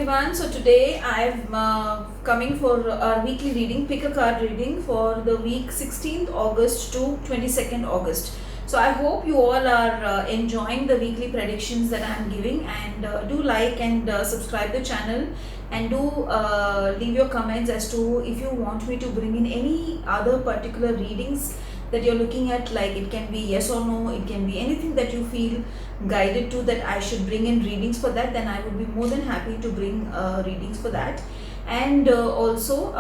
everyone. So today I'm coming for our weekly reading, pick a card reading for the week 16th August to 22nd August. So I hope you all are enjoying the weekly predictions that I'm giving, and do like and subscribe the channel, and do leave your comments as to if you want me to bring in any other particular readings that you're looking at, like it can be yes or no, it can be anything that you feel guided to that I should bring in readings for that, then I would be more than happy to bring readings for that. And also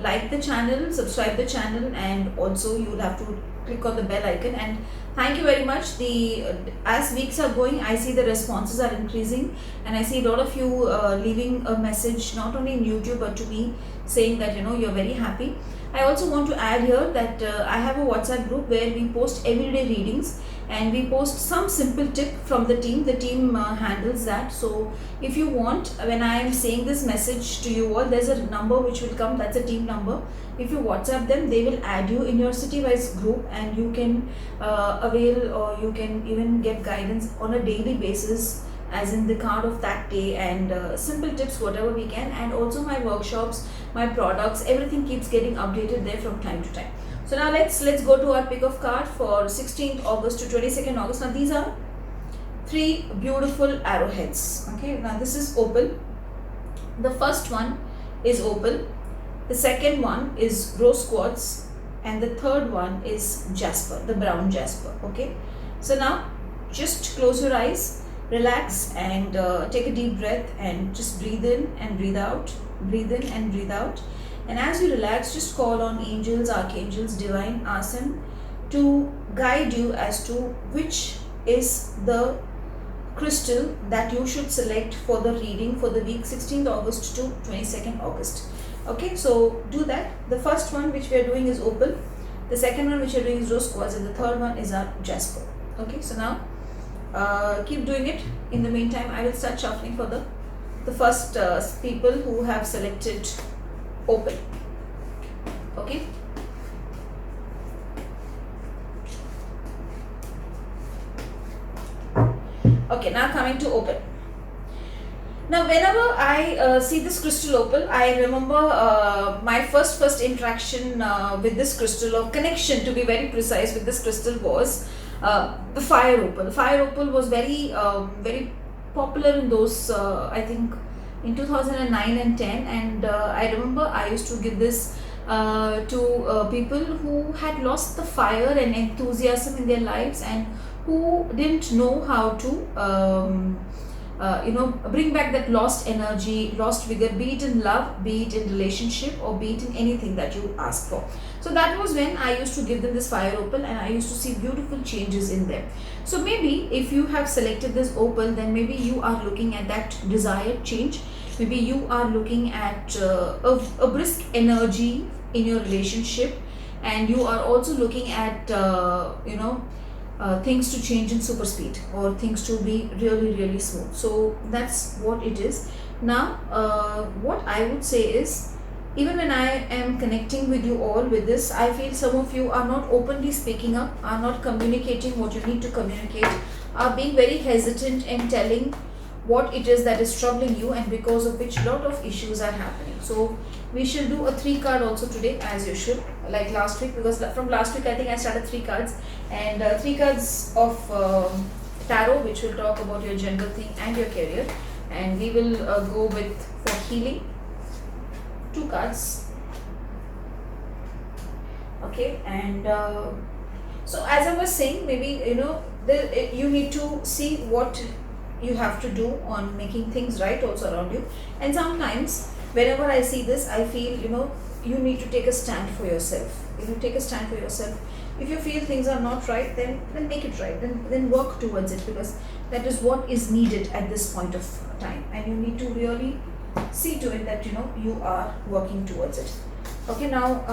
like the channel, subscribe the channel, and also you'll have to click on the bell icon. And thank you very much. The as weeks are going, I see the responses are increasing, and I see a lot of you leaving a message not only in YouTube but to me, saying that you're very happy. I also want to add here that I have a WhatsApp group where we post everyday readings, and we post some simple tip from the team. The team handles that. So if you want, when I am saying this message to you all, there's a number which will come, that's a team number. If you WhatsApp them, they will add you in your city-wise group, and you can avail, or you can even get guidance on a daily basis, as in the card of that day, and simple tips whatever we can. And also my workshops, my products, everything keeps getting updated there from time to time. So now let's go to our pick of card for 16th August to 22nd August. Now these are three beautiful arrowheads. Okay, now this is opal. The first one is opal, the second one is rose quartz, and the third one is jasper, the brown jasper. Okay, so now just close your eyes, relax, and take a deep breath, and just breathe in and breathe out, breathe in and breathe out. And as you relax, just call on angels, archangels, divine, ask them to guide you as to which is the crystal that you should select for the reading for the week 16th August to 22nd August. Okay, so do that. The first one which we are doing is opal, the second one which we are doing is rose quartz, and the third one is our jasper. Okay, so now keep doing it. In the meantime, I will start shuffling for the first people who have selected opal. Okay, okay, now coming to opal. Now whenever I see this crystal opal, I remember my first interaction with this crystal, or connection to be very precise with this crystal, was the fire opal. The fire opal was very popular in those I think in 2009 and 10, and I remember I used to give this to people who had lost the fire and enthusiasm in their lives, and who didn't know how to bring back that lost energy, lost vigor, be it in love, be it in relationship, or be it in anything that you ask for. So that was when I used to give them this fire opal, and I used to see beautiful changes in them. So maybe if you have selected this opal, then maybe you are looking at that desired change. Maybe you are looking at a brisk energy in your relationship, and you are also looking at things to change in super speed, or things to be really smooth. So that's what it is. Now what I would say is, even when I am connecting with you all with this, I feel some of you are not openly speaking up, are not communicating what you need to communicate, are being very hesitant in telling what it is that is troubling you, and because of which lot of issues are happening. So we shall do a 3 card also today, as usual, like last week, because from last week I think I started 3 cards, and 3 cards of tarot, which will talk about your general thing and your career. And we will go with, for healing, 2 cards. Okay, and so as I was saying, maybe you need to see what you have to do on making things right also around you. And sometimes whenever I see this, I feel you need to take a stand for yourself. Take a stand for yourself. If you feel things are not right, then make it right, then work towards it, because that is what is needed at this point of time, and you need to really see to it that you are working towards it. Okay, now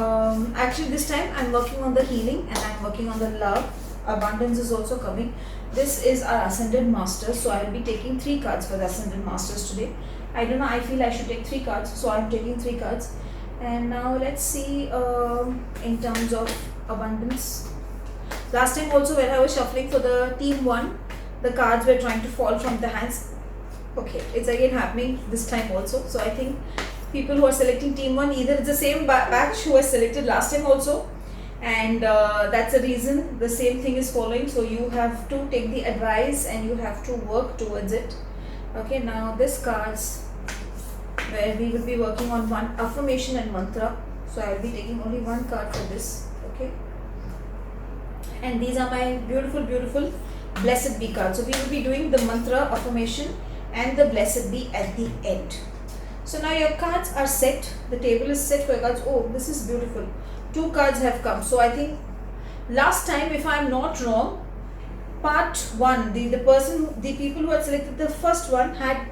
actually this time I'm working on the healing, and I'm working on the love. Abundance is also coming. This is our Ascended Masters, so I will be taking 3 cards for the Ascended Masters today. I don't know, I feel I should take 3 cards, so I'm taking 3 cards. And now let's see in terms of abundance. Last time also, when I was shuffling for the team 1, the cards were trying to fall from the hands. Okay, it's again happening this time also. So I think people who are selecting team 1, either it's the same batch who was selected last time also, and that's the reason the same thing is following. So you have to take the advice and you have to work towards it. Okay, now this cards where we will be working on one affirmation and mantra. So I will be taking only one card for this. Okay, and these are my beautiful blessed be cards. So we will be doing the mantra, affirmation and the blessed be at the end. So now your cards are set, the table is set for your cards. Oh, this is beautiful. 2 cards have come. So I think last time, if I am not wrong, part 1, the people who had selected the first one had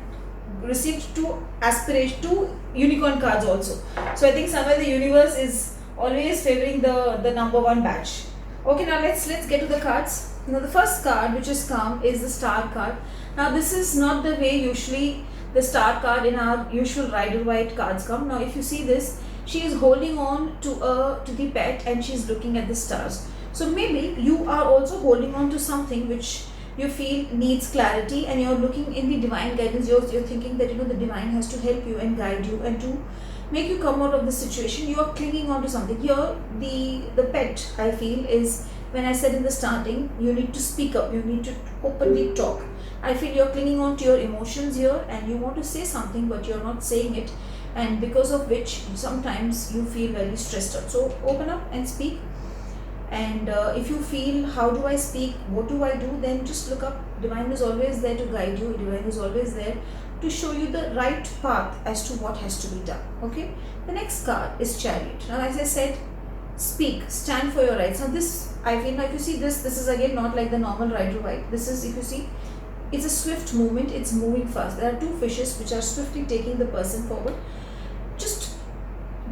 received 2 unicorn cards also. So I think somewhere the universe is always favoring the number 1 batch. Okay, now let's get to the cards. Now the first card which has come is the star card. Now this is not the way usually the star card in our usual Rider-Waite cards come. Now if you see this, she is holding on to the pet and she is looking at the stars. So maybe you are also holding on to something which you feel needs clarity, and you're looking in the divine guidance. You're thinking that the divine has to help you and guide you and to make you come out of the situation. You are clinging on to something. Here the pet, I feel, is, when I said in the starting, you need to speak up, you need to openly talk. I feel you're clinging on to your emotions here and you want to say something but you're not saying it, and because of which sometimes you feel very stressed out. So open up and speak. And if you feel, how do I speak, what do I do, then just look up. Divine is always there to guide you. Divine is always there to show you the right path as to what has to be done. Okay, the next card is Chariot. Now as I said, speak, stand for your rights. Now this, I feel, like you see this is again not like the normal Rider-Waite. This is, if you see, it's a swift movement, it's moving fast. There are 2 fishes which are swiftly taking the person forward. Just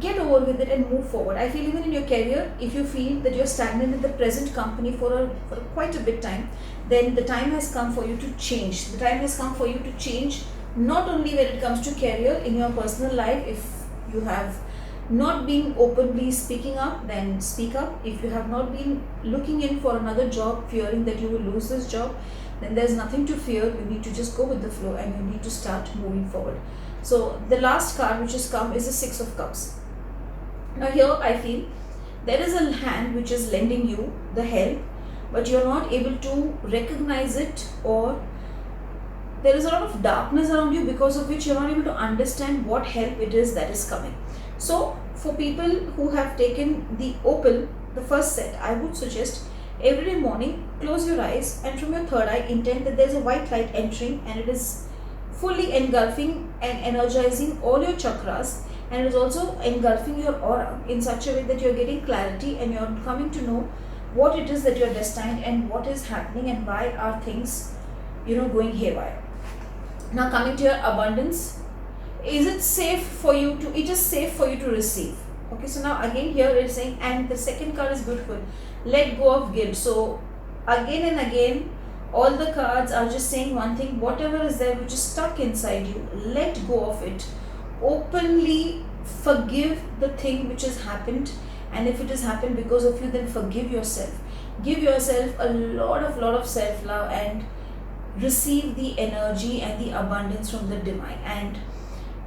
get over with it and move forward. I feel even in your career, if you feel that you're stagnant in the present company for quite a bit time, then the time has come for you to change. The time has come for you to change, not only when it comes to career, in your personal life. If you have not been openly speaking up, then speak up. If you have not been looking in for another job, fearing that you will lose this job, then there's nothing to fear. You need to just go with the flow and you need to start moving forward. So the last card which has come is the 6 of Cups. Now here I feel there is a hand which is lending you the help, but you're not able to recognize it, or there is a lot of darkness around you because of which you're not able to understand what help it is that is coming. So for people who have taken the opal, the first set, I would suggest every day morning, close your eyes and from your third eye intend that there's a white light entering and it is fully engulfing and energizing all your chakras, and it is also engulfing your aura in such a way that you're getting clarity and you're coming to know what it is that you're destined and what is happening and why are things going haywire. Now coming to your abundance, is it safe for you to, it is safe for you to receive. Okay, so now again here it's saying, and the second card is beautiful, let go of guilt. So again and again all the cards are just saying one thing: whatever is there which is stuck inside you, let go of it. Openly forgive the thing which has happened, and if it has happened because of you, then forgive yourself. Give yourself a lot of self-love and receive the energy and the abundance from the divine. And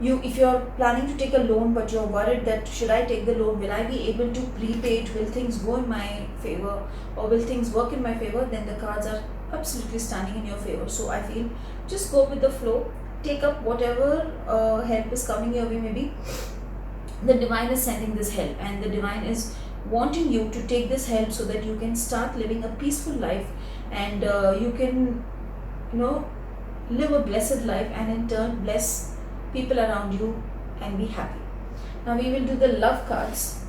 if you're planning to take a loan but you're worried that, should I take the loan, will I be able to prepay it, will things go in my favor, or will things work in my favor, then the cards are absolutely standing in your favor. So I feel just go with the flow, take up whatever help is coming your way. Maybe the divine is sending this help and the divine is wanting you to take this help so that you can start living a peaceful life, and you can live a blessed life and in turn bless people around you and be happy. Now we will do the love cards.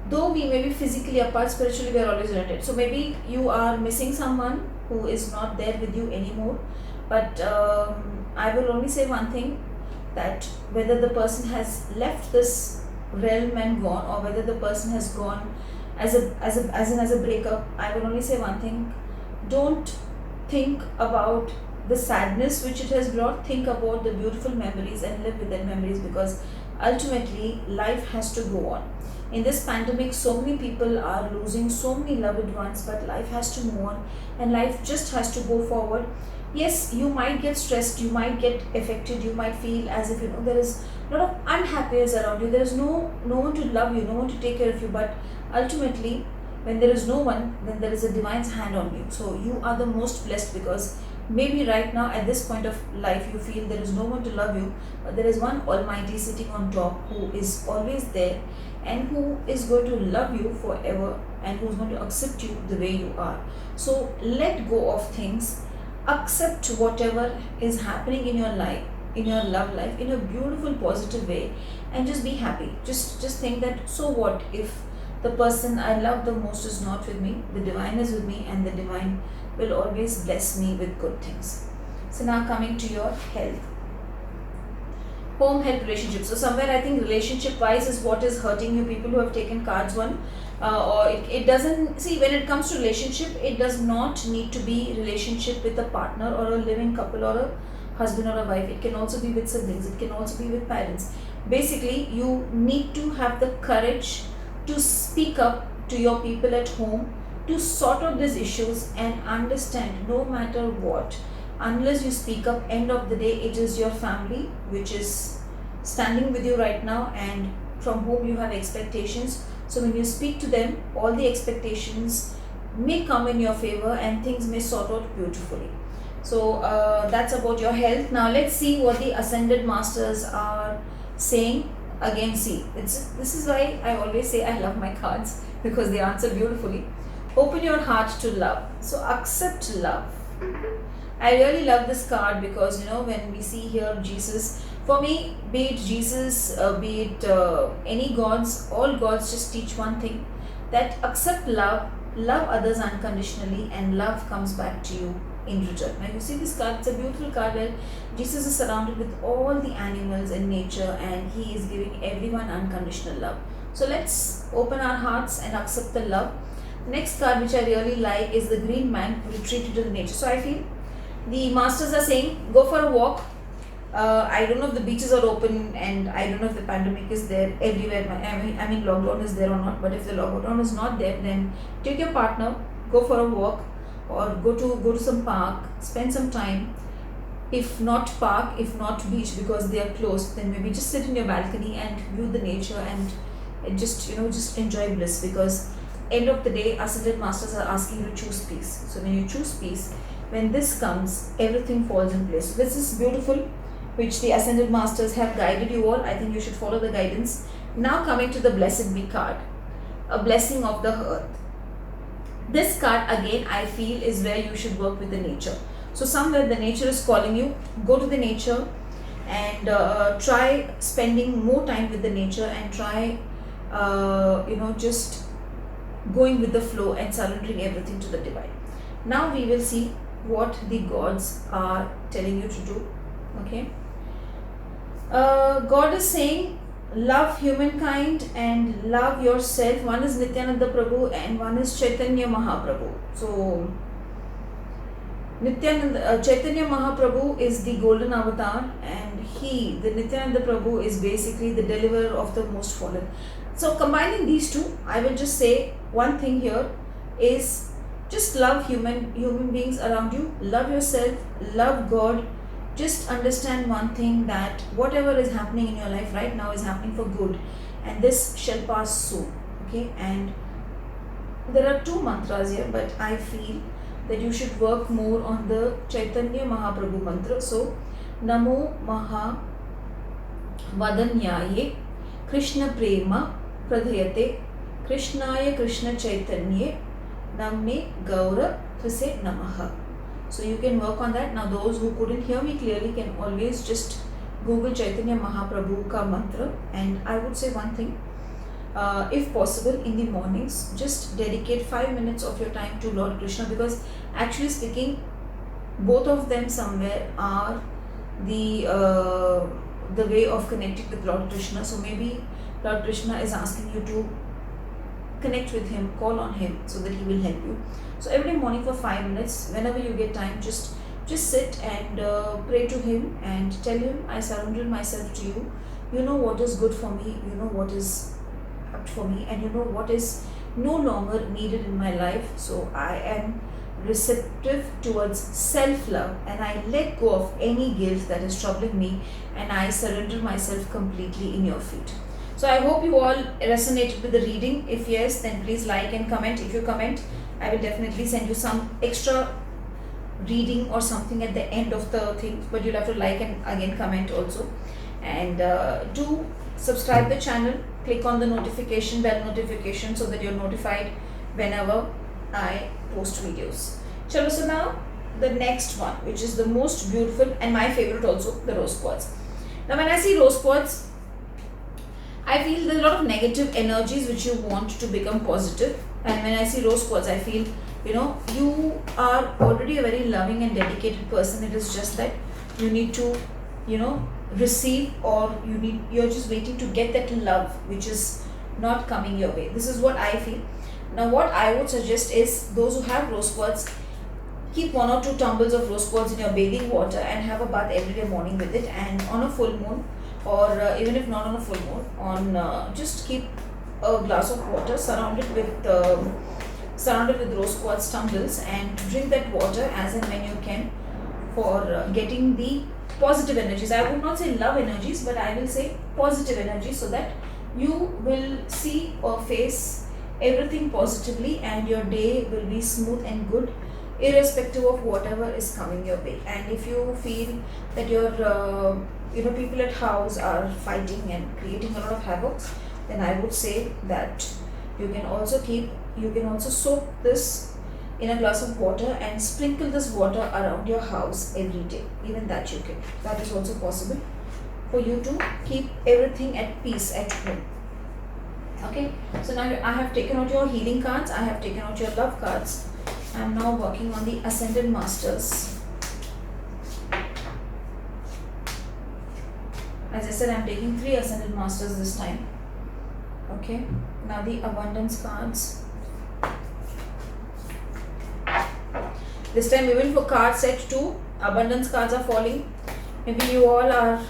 Though we may be physically apart, spiritually we are always united. So maybe you are missing someone who is not there with you anymore, but I will only say one thing, that whether the person has left this realm and gone, or whether the person has gone as a breakup, I will only say one thing: don't think about the sadness which it has brought. Think about the beautiful memories and live with that memories, because ultimately life has to go on. In this pandemic, so many people are losing so many loved ones, but life has to move on and life just has to go forward. Yes, you might get stressed, you might get affected, you might feel as if there is a lot of unhappiness around you. There is no one to love you, no one to take care of you. But ultimately, when there is no one, then there is a divine's hand on you. So you are the most blessed, because maybe right now at this point of life you feel there is no one to love you, but there is one Almighty sitting on top who is always there and who is going to love you forever and who is going to accept you the way you are. So let go of things, accept whatever is happening in your life, in your love life, in a beautiful positive way, and just be happy. Just think that, so what if the person I love the most is not with me, the divine is with me, and the divine will always bless me with good things. So now coming to your health, home, health, relationship. So somewhere I think relationship wise is what is hurting you, people who have taken cards one. Or it doesn't, see, when it comes to relationship, it does not need to be relationship with a partner or a living couple or a husband or a wife. It can also be with siblings, it can also be with parents. Basically, you need to have the courage to speak up to your people at home, to sort out these issues and understand, no matter what, unless you speak up, end of the day it is your family which is standing with you right now and from whom you have expectations. So when you speak to them, all the expectations may come in your favor and things may sort out beautifully. So that's about your health. Now let's see what the ascended masters are saying. Again, see, this is why I always say I love my cards, because they answer beautifully. Open your heart to love. So accept love. I really love this card because when we see here Jesus, for me, be it Jesus, be it any gods, all gods just teach one thing, that accept love, love others unconditionally, and love comes back to you in return. Now you see this card, it's a beautiful card where Jesus is surrounded with all the animals in nature and he is giving everyone unconditional love. So let's open our hearts and accept the love. Next card which I really like is the green man who retreated to the nature. So I feel the masters are saying go for a walk. I don't know if the beaches are open and I don't know if the pandemic is there everywhere. I mean lockdown is there or not, but if the lockdown is not there, then take your partner, go for a walk, or go to some park, spend some time. If not park, if not beach because they are closed, then maybe just sit in your balcony and view the nature and just enjoy bliss, because end of the day ascended masters are asking you to choose peace. So when you choose peace, when this comes, everything falls in place. So this is beautiful, which the ascended masters have guided you all. I think you should follow the guidance. Now coming to the blessed be card, a blessing of the earth. This card again I feel is where you should work with the nature. So somewhere the nature is calling you, go to the nature and try spending more time with the nature and try just going with the flow and surrendering everything to the divine. Now we will see what the gods are telling you to do. Okay, God is saying love humankind and love yourself. One is Nityananda Prabhu and one is Chaitanya Mahaprabhu. So Chaitanya Mahaprabhu is the golden avatar, and the Nityananda Prabhu is basically the deliverer of the most fallen. So combining these two, I will just say one thing here is just love human beings around you, love yourself, love God. Just understand one thing, that whatever is happening in your life right now is happening for good, and this shall pass soon. Okay, and there are two mantras here, but I feel that you should work more on the Chaitanya Mahaprabhu mantra. So Namo Maha Vadanyaye Krishna Prema Pradhayate Krishnaya Krishna Chaitanye Namme Gaura Thase Namaha. So you can work on that. Now those who couldn't hear me clearly can always just Google Chaitanya Mahaprabhu ka mantra, and I would say one thing, if possible in the mornings, just dedicate 5 minutes of your time to Lord Krishna, because actually speaking, both of them somewhere are the way of connecting with Lord Krishna. So maybe Lord Krishna is asking you to connect with him, call on him so that he will help you. So every morning for 5 minutes, whenever you get time, just sit and pray to him and tell him, I surrender myself to you. You know what is good for me, you know what is apt for me, and you know what is no longer needed in my life. So I am receptive towards self-love, and I let go of any guilt that is troubling me, and I surrender myself completely in your feet. So I hope you all resonated with the reading. If yes, then please like and comment. If you comment, I will definitely send you some extra reading or something at the end of the thing, but you'll have to like and again comment also. And do subscribe the channel, click on the bell notification, so that you're notified whenever I post videos. Chalo, so now the next one, which is the most beautiful and my favorite also, the rose quartz. Now when I see rose quartz, I feel there's a lot of negative energies which you want to become positive. And when I see rose quartz, I feel, you are already a very loving and dedicated person. It is just that you need to, receive, or you're just waiting to get that love which is not coming your way. This is what I feel. Now what I would suggest is, those who have rose quartz, keep 1 or 2 tumbles of rose quartz in your bathing water and have a bath every day morning with it. And on a full moon, or even if not on a full moon, just keep a glass of water surrounded with rose quartz tumbles, and drink that water as and when you can, for getting the positive energies. I would not say love energies, but I will say positive energies, so that you will see or face everything positively, and your day will be smooth and good, irrespective of whatever is coming your way. And if you feel that your people at house are fighting and creating a lot of havoc, then I would say that you can also soak this in a glass of water and sprinkle this water around your house every day. Even that you can. That is also possible for you to keep everything at peace at home. Okay, so now I have taken out your healing cards, I have taken out your love cards. I am now working on the Ascended Masters. As I said, I am taking 3 Ascended Masters this time. Okay, now the Abundance cards. This time even for card set 2, Abundance cards are falling. Maybe you all are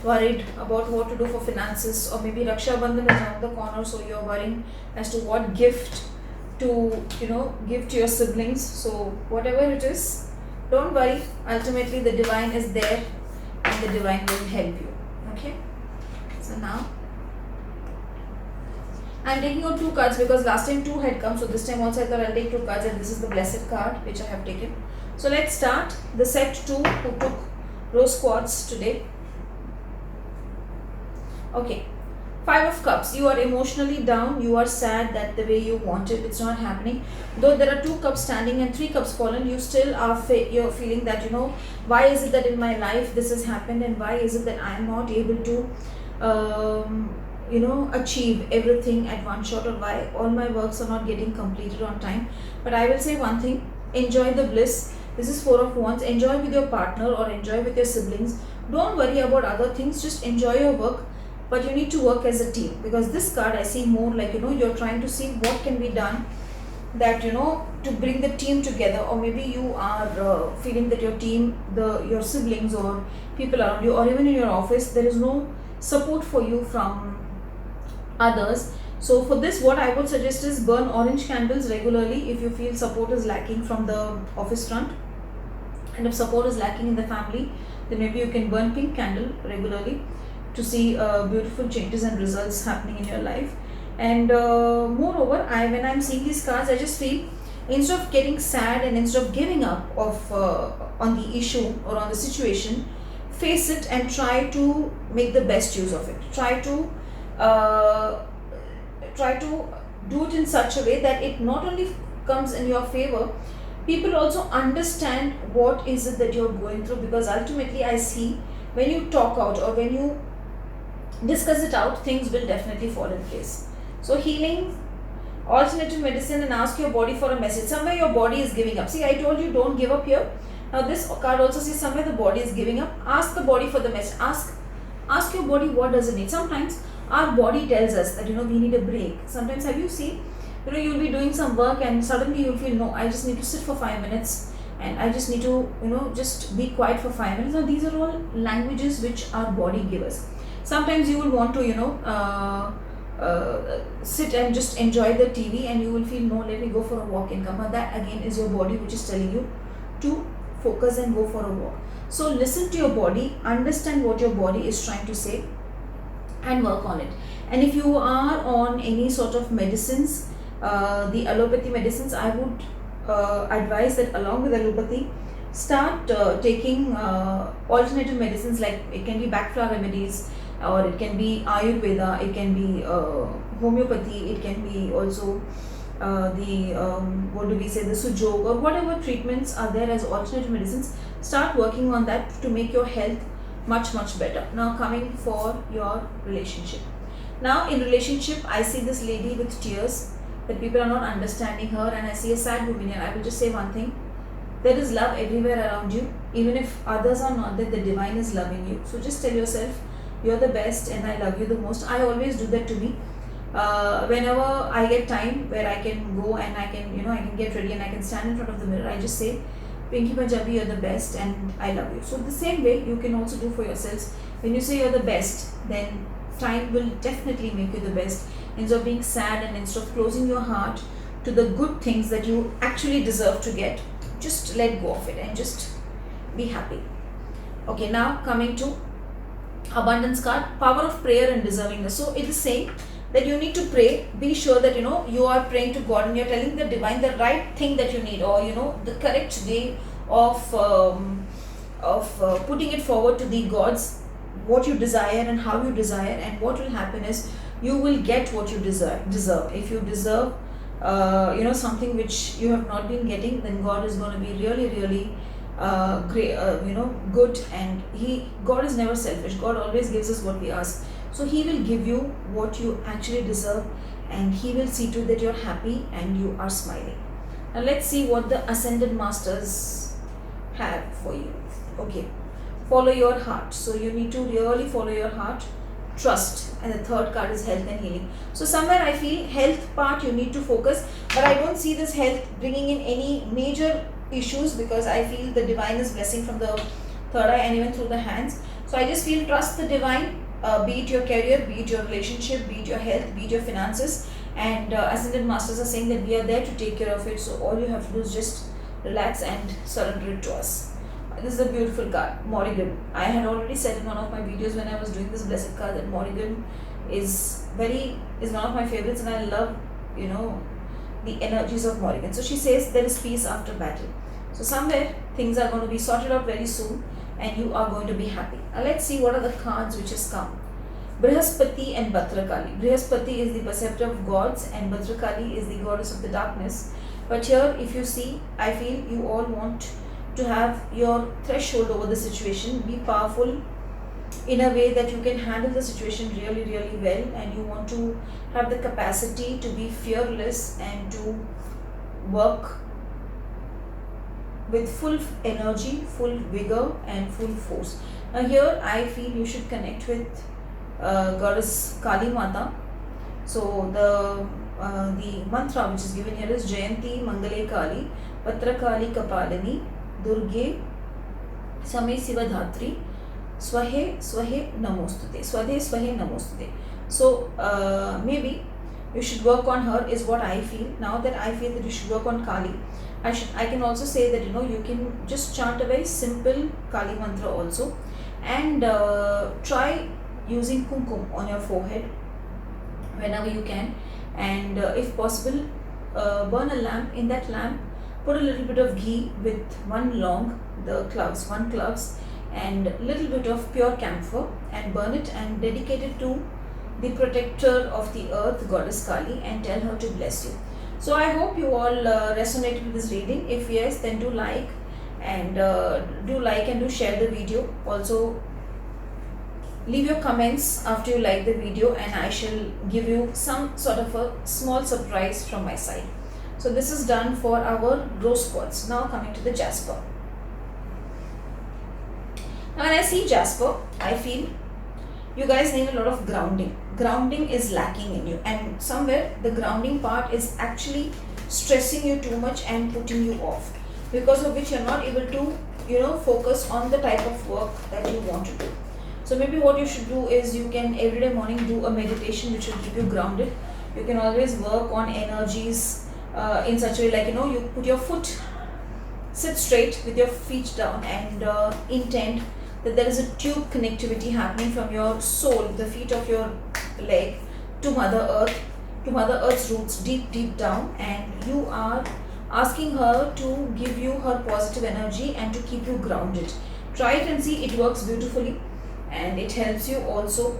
worried about what to do for finances, or maybe Raksha Bandhan is around the corner, so you're worrying as to what gift to give to your siblings. So whatever it is, don't worry, ultimately the divine is there and the divine will help you. Okay, so now I'm taking out 2 cards because last time 2 had come, so this time also I thought I'll take 2 cards, and this is the Blessed card which I have taken. So let's start the set 2 who took rose quartz today. Okay, 5 of Cups. You are emotionally down, you are sad that the way you wanted, it's not happening. Though there are 2 cups standing and 3 cups fallen, you still are you're feeling that, why is it that in my life this has happened, and why is it that I am not able to achieve everything at one shot, or why all my works are not getting completed on time. But I will say one thing, enjoy the bliss. This is 4 of Wands. Enjoy with your partner or enjoy with your siblings. Don't worry about other things, just enjoy your work. But you need to work as a team, because this card I see more like, you're trying to see what can be done that, to bring the team together. Or maybe you are feeling that your team, your siblings or people around you, or even in your office, there is no support for you from others. So for this, what I would suggest is burn orange candles regularly if you feel support is lacking from the office front. And if support is lacking in the family, then maybe you can burn pink candle regularly to see beautiful changes and results happening in your life. And moreover, when I'm seeing these cards, I just feel, instead of getting sad and instead of giving up on the issue or on the situation, face it and try to make the best use of it. Try to do it in such a way that it not only comes in your favor, people also understand what is it that you're going through. Because ultimately I see, when you talk out or when you discuss it out, things will definitely fall in place. So healing, alternative medicine, and ask your body for a message. Somewhere your body is giving up. See, I told you don't give up here. Now this card also says somewhere the body is giving up. Ask the body for the message. Ask your body what does it need. Sometimes our body tells us that we need a break. Sometimes have you seen, you'll be doing some work and suddenly you'll feel, no, I just need to sit for 5 minutes and I just need to just be quiet for 5 minutes. Now these are all languages which our body gives us. Sometimes you will want to sit and just enjoy the TV, and you will feel, no, let me go for a walk and come. But that again is your body which is telling you to focus and go for a walk. So listen to your body, understand what your body is trying to say, and work on it. And if you are on any sort of medicines, the allopathy medicines, I would advise that along with allopathy, start taking alternative medicines, like it can be back flower remedies, or it can be Ayurveda, it can be homeopathy, it can be also what do we say, the sujog, or whatever treatments are there as alternative medicines. Start working on that to make your health much better. Now coming for your relationship. Now in relationship, I see this lady with tears, that people are not understanding her, and I see a sad woman here. I will just say one thing: there is love everywhere around you. Even if others are not there, the divine is loving you. So just tell yourself, you're the best and I love you the most. I always do that to me. Whenever I get time where I can go and I can, I can get ready and I can stand in front of the mirror, I just say, Pinky Punjabi, you're the best and I love you. So the same way you can also do for yourselves. When you say you're the best, then time will definitely make you the best. Instead of being sad and instead of closing your heart to the good things that you actually deserve to get, just let go of it and just be happy. Okay, now coming to abundance card, power of prayer and deservingness. So it is saying that you need to pray. Be sure that you are praying to God and you're telling the divine the right thing that you need, or the correct way of putting it forward to the gods, what you desire and how you desire. And what will happen is you will get what you deserve. If you deserve something which you have not been getting, then God is going to be really great, good. And God is never selfish. God always gives us what we ask. So He will give you what you actually deserve, and He will see to that you're happy and you are smiling. Now let's see what the Ascended Masters have for you. Okay, follow your heart. So you need to really follow your heart. Trust. And the third card is health and healing. So somewhere I feel health part you need to focus, but I don't see this health bringing in any major issues, because I feel the divine is blessing from the third eye and even through the hands. So I just feel trust the divine, be it your career, be it your relationship, be it your health, be it your finances. And Ascended Masters are saying that we are there to take care of it. So all you have to do is just relax and surrender it to us. This is a beautiful card, Morrigan. I had already said in one of my videos when I was doing this blessed card that Morrigan is one of my favorites, and I love the energies of Morrigan. So she says there is peace after battle. So somewhere things are going to be sorted out very soon and you are going to be happy. Now let's see what are the cards which has come. Brihaspati and Bhadrakali. Brihaspati is the perceptor of gods and Bhadrakali is the goddess of the darkness. But here if you see, I feel you all want to have your threshold over the situation, be powerful in a way that you can handle the situation really well, and you want to have the capacity to be fearless and to work with full energy, full vigor and full force. Now here I feel you should connect with goddess Kali Mata. So the mantra which is given here is Jayanti Mangale Kali Patrakali Kapalini Durge Same Siva Dhatri Swahe Namostute. Swahe Namostute. So maybe you should work on her is what I feel. Now that I feel that you should work on Kali, I can also say that you can just chant a very simple Kali mantra also, and try using kumkum on your forehead whenever you can, and if possible burn a lamp. In that lamp put a little bit of ghee with one cloves and little bit of pure camphor, and burn it and dedicate it to the protector of the earth, goddess Kali, and tell her to bless you. So I hope you all resonated with this reading. If yes, then do like and do share the video. Also leave your comments after you like the video, and I shall give you some sort of a small surprise from my side. So this is done for our rose quartz. Now coming to the jasper. Now when I see jasper, I feel you guys need a lot of grounding. Grounding is lacking in you, and somewhere the grounding part is actually stressing you too much and putting you off, because of which you're not able to focus on the type of work that you want to do. So maybe what you should do is you can every day morning do a meditation which will keep you grounded. You can always work on energies in such a way, like you put your foot, sit straight with your feet down, and intend that there is a tube connectivity happening from your sole, the feet of your leg, to Mother Earth, to Mother Earth's roots, deep, deep down, and you are asking her to give you her positive energy and to keep you grounded. Try it and see, it works beautifully, and it helps you also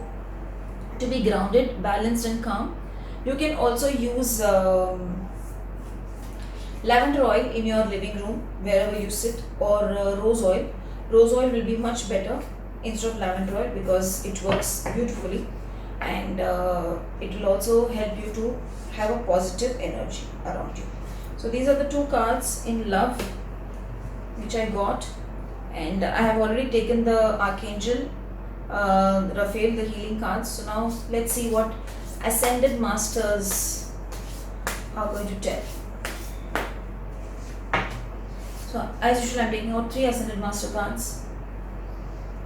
to be grounded, balanced, and calm. You can also use lavender oil in your living room wherever you sit, or rose oil. Rose oil will be much better instead of lavender oil because it works beautifully, and it will also help you to have a positive energy around you. So these are the two cards in love which I got, and I have already taken the Archangel Raphael, the healing cards. So now let's see what Ascended Masters are going to tell. So as usual, I am taking out 3 Ascended Master cards.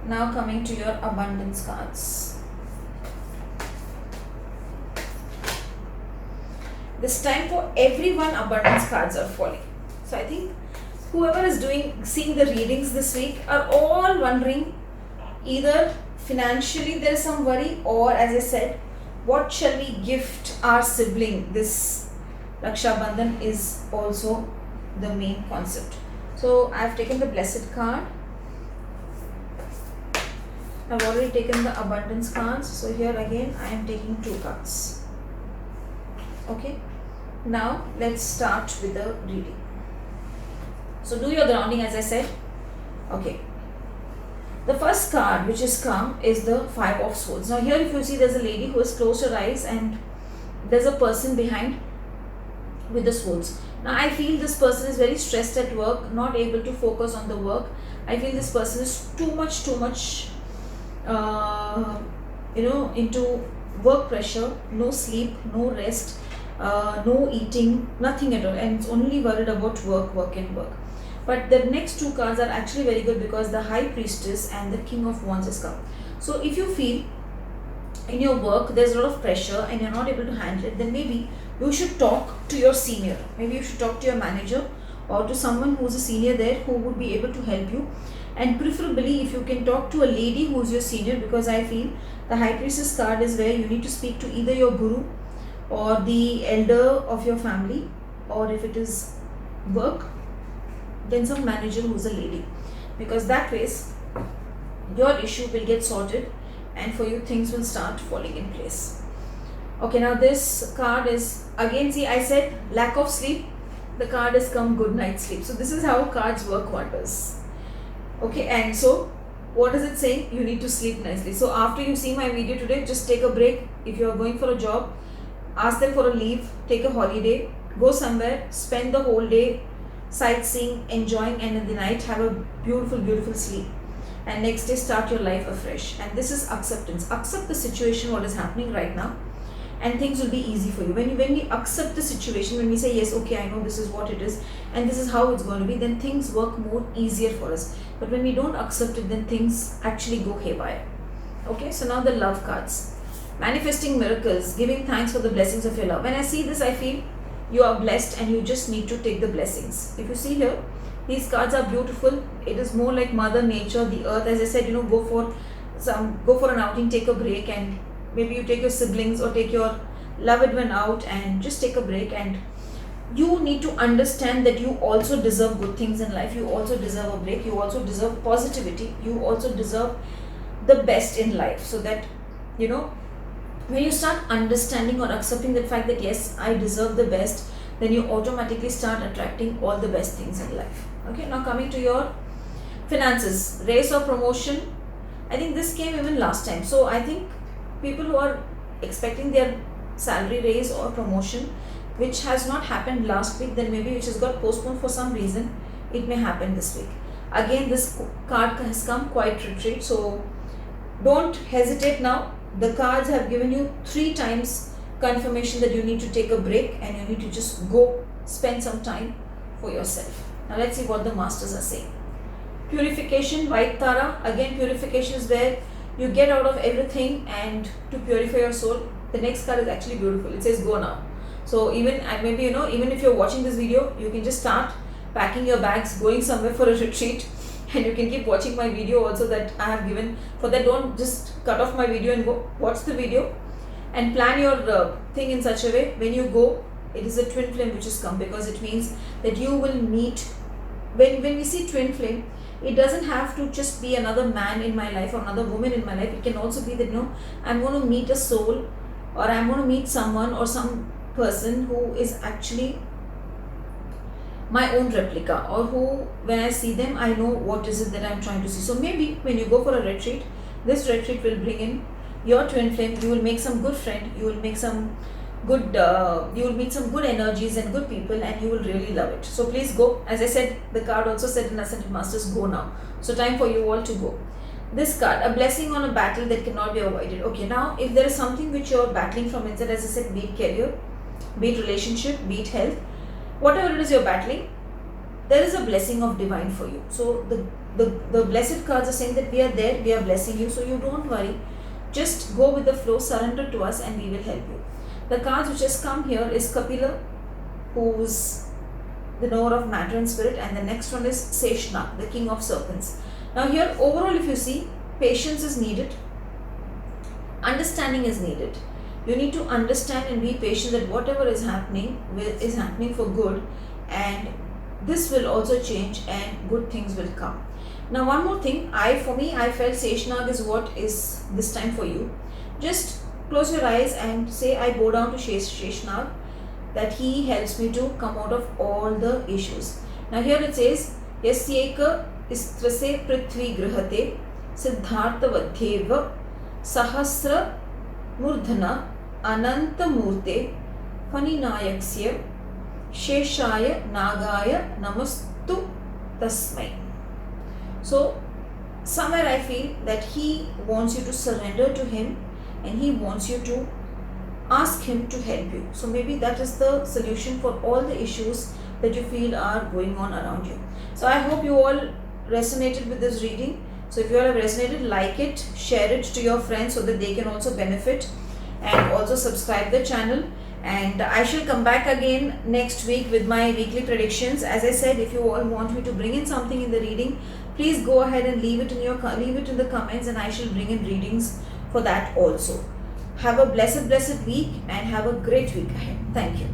Now coming to your abundance cards. This time for everyone, abundance cards are falling. So I think whoever is seeing the readings this week are all wondering, either financially there is some worry, or as I said, what shall we gift our sibling? This Raksha Bandhan is also the main concept. So I have taken the Blessed card. I have already taken the abundance cards. So here again I am taking 2 cards. Okay. Now let's start with the reading. So do your grounding as I said. Okay. The first card, which is calm, is the 5 of Swords. Now here if you see, there's a lady who has closed her eyes and there's a person behind with the swords. Now I feel this person is very stressed at work, not able to focus on the work. I feel this person is too much into work pressure, no sleep, no rest, no eating, nothing at all, and it's only worried about work and work. But the next 2 cards are actually very good because the High Priestess and the King of Wands has come. So if you feel in your work there's a lot of pressure and you're not able to handle it, then maybe you should talk to your senior. Maybe you should talk to your manager or to someone who's a senior there who would be able to help you. And preferably if you can talk to a lady who's your senior, because I feel the High Priestess card is where you need to speak to either your guru or the elder of your family, or if it is work, then some manager who's a lady, because that ways your issue will get sorted and for you things will start falling in place. Okay, now this card is again, see, I said lack of sleep, the card has come good night sleep. So this is how cards work wonders. Okay, and so what is it saying? You need to sleep nicely. So after you see my video today, just take a break. If you are going for a job, ask them for a leave, take a holiday, go somewhere, spend the whole day sightseeing, enjoying, and in the night have a beautiful sleep, and next day start your life afresh. And this is acceptance. Accept the situation, what is happening right now, and things will be easy for you. When we accept the situation, when we say yes, okay, I know this is what it is and this is how it's going to be, then things work more easier for us. But when we don't accept it, then things actually go haywire. Okay, so now the love cards. Manifesting miracles, giving thanks for the blessings of your love. When I see this, I feel you are blessed and you just need to take the blessings. If you see here, these cards are beautiful. It is more like Mother Nature, the earth. As I said, go for an outing, take a break, and maybe you take your siblings or take your loved one out and just take a break. And you need to understand that you also deserve good things in life. You also deserve a break. You also deserve positivity. You also deserve the best in life. So that, when you start understanding or accepting the fact that yes, I deserve the best, then you automatically start attracting all the best things in life. Okay, now coming to your finances, raise or promotion. I think this came even last time. So I think people who are expecting their salary raise or promotion, which has not happened last week, then maybe which has got postponed for some reason, it may happen this week. Again, this card has come quite retreat. So don't hesitate now. The cards have given you 3 times confirmation that you need to take a break and you need to just go spend some time for yourself. Now let's see what the masters are saying. Purification, White Tara. Again, purification is where you get out of everything, and to purify your soul. The next card is actually beautiful. It says go now. So even, and maybe even if you're watching this video, you can just start packing your bags, going somewhere for a retreat, and you can keep watching my video also that I have given. For that, don't just cut off my video and go watch the video, and plan your thing in such a way when you go. It is a twin flame which has come, because it means that you will meet. When we see twin flame, it doesn't have to just be another man in my life or another woman in my life. It can also be that, no, I'm going to meet a soul, or I'm going to meet someone or some person who is actually my own replica, or who, when I see them, I know what is it that I'm trying to see. So maybe when you go for a retreat, this retreat will bring in your twin flame. You will make some good friend, you will make some good you will meet some good energies and good people, and you will really love it. So please go. As I said, the card also said in Ascended Masters, go now. So time for you all to go. This card, a blessing on a battle that cannot be avoided. Okay, now if there is something which you're battling from inside, as I said, be it career, be it relationship, be it health, whatever it is you're battling, there is a blessing of divine for you. So the blessed cards are saying that we are there, we are blessing you, so you don't worry. Just go with the flow, surrender to us, and we will help you. The cards which has come here is Kapila, who's the knower of matter and spirit, and the next one is Seshnag, the king of serpents. Now here, overall, if you see, patience is needed, understanding is needed. You need to understand and be patient that whatever is happening for good, and this will also change and good things will come. Now one more thing, I felt Seshnag is what is this time for you. Just close your eyes and say, I bow down to Seshnag, that he helps me to come out of all the issues. Now here it says, Yasyeka istrase prithvi grihate siddhartha vadhyeva sahasra murdhana ananta murte faninayaksya sheshaya nagaya namastu tasmai. So somewhere I feel that he wants you to surrender to him, and he wants you to ask him to help you. So maybe that is the solution for all the issues that you feel are going on around you. So I hope you all resonated with this reading. So if you all have resonated, like it, share it to your friends so that they can also benefit, and also subscribe the channel. And I shall come back again next week with my weekly predictions. As I said, if you all want me to bring in something in the reading, please go ahead and leave it in the comments, and I shall bring in readings for that also. Have a blessed week, and have a great week ahead. Thank you.